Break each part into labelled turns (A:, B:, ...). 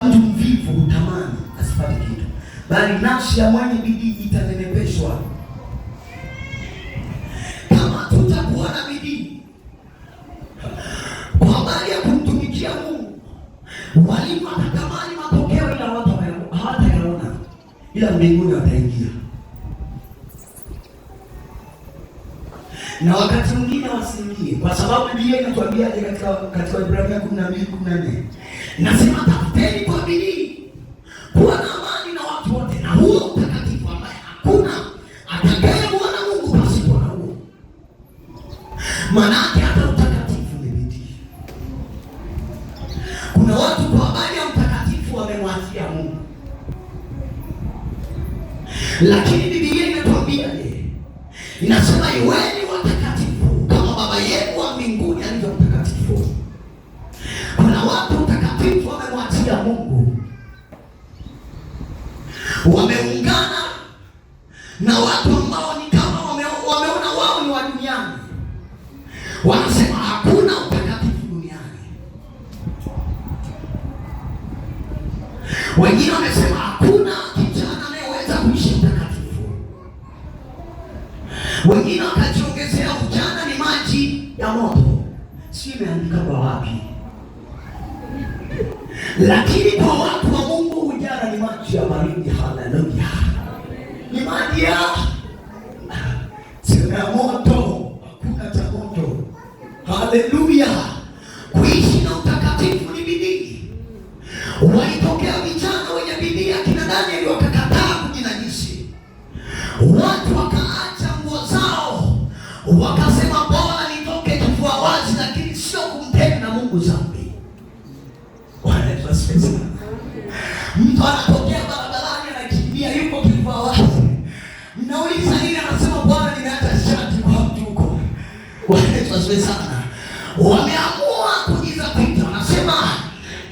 A: Mtu mvivu hutamani asipate kitu, bali nafsi ya mwenye bidii itanenepeshwa. Kama tutakuwa na bidii kwa habari ya kumtumikia Mungu, walimu watatamani matokeo, ila watu hawatayaona, ila mbinguni wataingia. Na wakati mwingine wasiingie, kwa sababu Biblia inatuambiaje katika Ibrania 12:14? Nasema tafuteni kwa bidii kuwa na amani na watu wote, na huo utakatifu ambaye hakuna atakayemwona Mungu pasipo na huo. Maanake hata utakatifu ni bidii. Kuna watu kwa habari ya utakatifu wamemwachia Mungu, lakini Biblia inatuambiaje? Inasema iweni watakatifu kama Baba yenu wa mbinguni alivyo mtakatifu. Kuna watu utakatifu wamemwachia Mungu, wameungana na watu ambao ni kama wameona wao ni wa duniani. Wanasema hakuna utakatifu duniani. Wengine wamesema hakuna kijana anayeweza kuishi utakatifu. Wengine wakajiongezea ujana ni maji ya moto. Si imeandika kwa wapi? Lakini kwa watu wa Mungu ujana ni maji ya baridi. Haleluya! Ni maji ya moto, hakuna cha moto. Haleluya! Kuishi na utakatifu ni bidii. Walitokea vijana wenye bidii, akina Danieli wakakataa kujinajisi. Watu wakaacha nguo zao, wakasema bora nitoke kifua wazi, lakini sio kumtenda Mungu dhambi. Mtu anatokea barabarani anakimbia, yuko kifua wazi, mnauliza nini? Anasema bwana, nimeacha shati kwa mtu huko. Wasiwe sana, wameamua kujizapita. Wanasema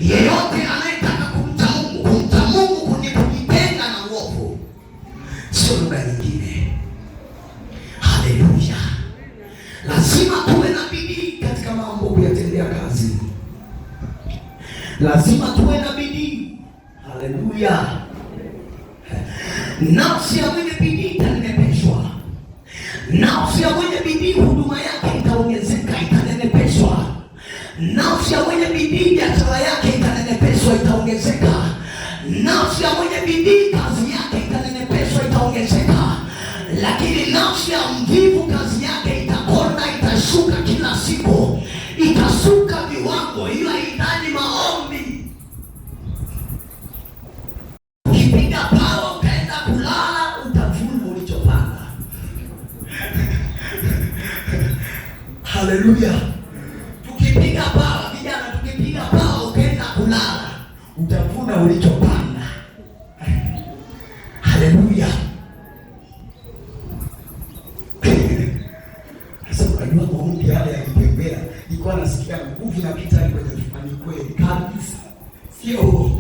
A: yeyote anayetaka kumcha Mungu ni kujitenga na uovu, sio lugha nyingine. Haleluya! Lazima tuwe na bidii katika mambo kuyatendea kazi. Lazima tuwe na bidii. Haleluya! Nafsi ya mwenye bidii itanenepeshwa. Nafsi ya mwenye bidii huduma yake itaongezeka, itanenepeshwa. Nafsi ya mwenye bidii biashara yake itanenepeshwa, itaongezeka. Nafsi ya mwenye bidii kazi yake itanenepeshwa, itaongezeka. Lakini nafsi ya mvivu kazi yake itakonda, itashuka kila siku, itashuka viwango. Hiyo haihitaji maombi. Ukipiga pao ukaenda kulala, utavuna ulichopanda. Haleluya! Tukipiga pao vijana, tukipiga pao ukaenda kulala, utavuna ulichopanda. Haleluya! Unajua maombi haya yakitembea, nilikuwa nasikia nguvu inapita kwenye tufani kweli kabisa. Sio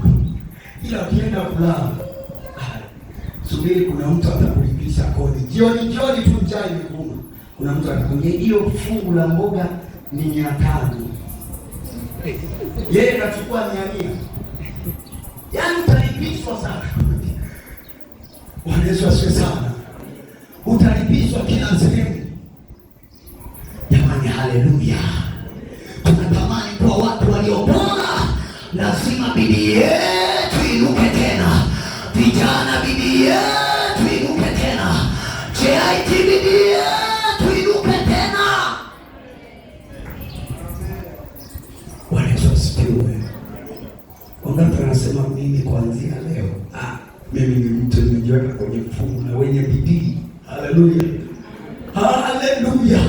A: ila ukienda kulala, subiri, kuna mtu atakulipisha kodi. Jioni tu njaa imekuuma, kuna mtu atakwambia hiyo fungu la mboga ni 500. Yeye anachukua 100. Yaani utalipishwa sana. Bwana Yesu asifiwe sana. Utalipishwa kila sehemu. Jamani, haleluya! Tunatamani kwa watu walio bora. Lazima bidii yetu inuke tena. Vijana, bidii yetu inuke tena. JIT, bidii yetu inuke tena. Bwana Yesu asifiwe. Wangapi wanasema mimi kuanzia leo, mimi ni mtu nimejiweka kwenye mfumo na wenye bidii. Haleluya! Haleluya!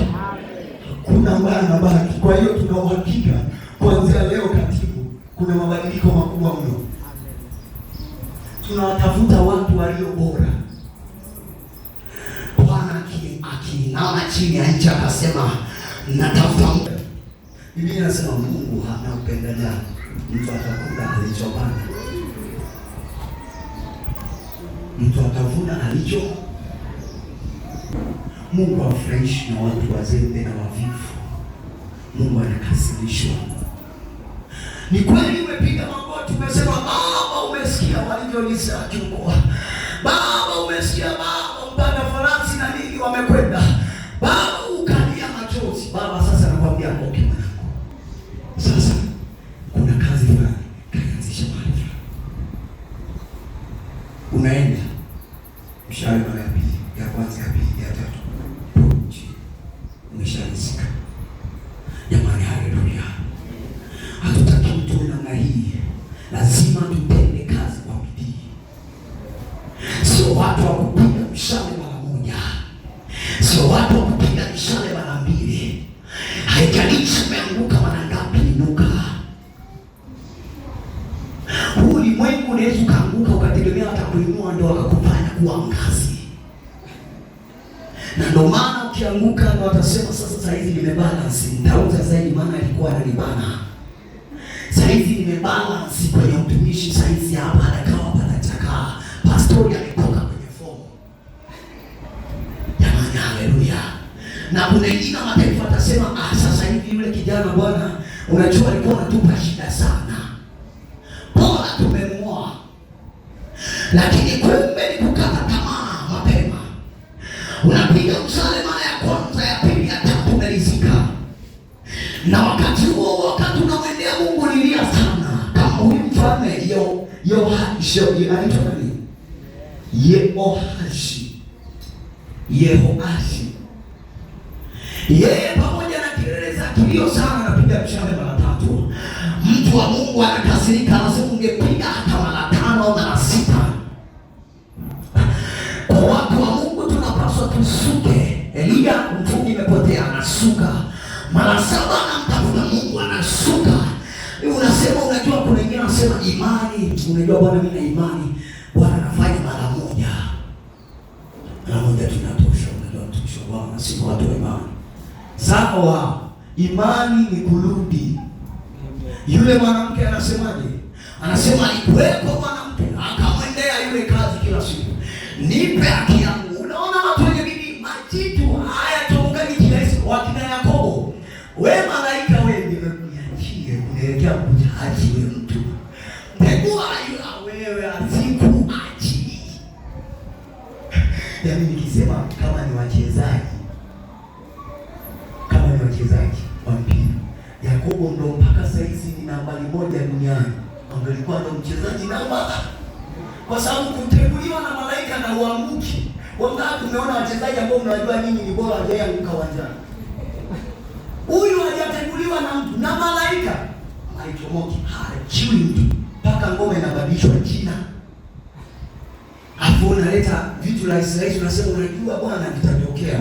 A: Kuna ambaye anabaki. Kwa hiyo tuna uhakika kuanzia leo, katibu, kuna mabadiliko makubwa mno. Tunawatafuta watu walio bora. Bwana akiinama chini ya nchi akasema natafuta mtu. Biblia inasema Mungu hana upendeleo, mtu atakula alichopanda. Mtu atavuna alicho. Mungu hafurahishi na watu wazembe na wavivu. Mungu anakasirishwa. Ni kweli umepiga magoti umesema wanavyolisa kiungo. Baba umesikia Baba, mpanda farasi na nini wamekwenda. Baba ukalia machozi. Baba sasa nakwambia okay mwanangu. Sasa kuna kazi fulani kaanzisha mahali fulani. Unaenda mshahara mara ya pili, ya kwanza, ya pili, ya tatu. Umeshaanzika. Jamani, haleluya. Hatutaki mtu namna hii. Lazima tutende kazi kwa bidii. Sio watu wa kupiga mshale mara moja. Sio watu wa kupiga mshale mara mbili. Haijalishi umeanguka mara ngapi, inuka. Huu ulimwengu unaweza ukaanguka ukategemea atakuinua ndio akakufanya kuwa ngazi. Na ndio maana ukianguka ndio watasema sasa hizi nimebalance, nitauza zaidi maana ilikuwa ananibana. Saizi nimebalance kwenye utumishi, saizi hapa anakawa panataka. Pastori ametoka kwenye fomu. Jamani, haleluya. Na kuna wengine mataifa watasema sasa hivi yule kijana bwana, unajua alikuwa anatupa shida sana. Bora tumemwoa. Lakini kumbe ni kukata tamaa mapema. Unapiga mshale mara ya kwanza, ya pili, ya tatu, umelizika. Na wakati huo wakati unamwendea Mungu lilia sana. Kama huyu mfalme Yehoashi anaitwa nani? Yehoashi. Yeye pamoja na kelele za kilio sana anapiga mshale mara tatu. Mtu wa Mungu anakasirika, anasema ungepiga hata mara 5 au mara 6. Kwa watu wa Mungu tunapaswa tusuke. Elia mfungi imepotea, anasuka. Mara 7 anamtafuta Mungu, anasuka. Unasema unajua kuna wengine wanasema imani. Unajua bwana mimi na imani. Bwana anafanya mara moja. Mara moja tunatosha. Unajua mtumishi wa Bwana si watu wa imani. Sawa, imani ni kurudi. Yule mwanamke anasemaje? Anasema alikuwepo mwanamke akamwendea yule kazi kila siku. Nipe haki yangu. Unaona watu wenye bidii majitu haya tongani kirahisi wakina Yakobo. Wewe malaika wewe nimekuachia kuelekea kujaji wewe mtu. Tegua wewe asikuachi. Yaani nikisema kama ni wachezaji wa mpira, Yakobo ndo mpaka saizi ni nambari 1 duniani. Angelikuwa ndo mchezaji namba. Kwa sababu kuteguliwa na malaika na uanguki. Wangapi umeona wachezaji ambao mnajua nini ni bora hajaanguka uwanjani? Huyu hajateguliwa na mtu na malaika. Haichomoki, hachiwi mtu. Mpaka ngoma inabadilishwa jina. Afu unaleta vitu rahisi unasema unajua bwana vitatokea.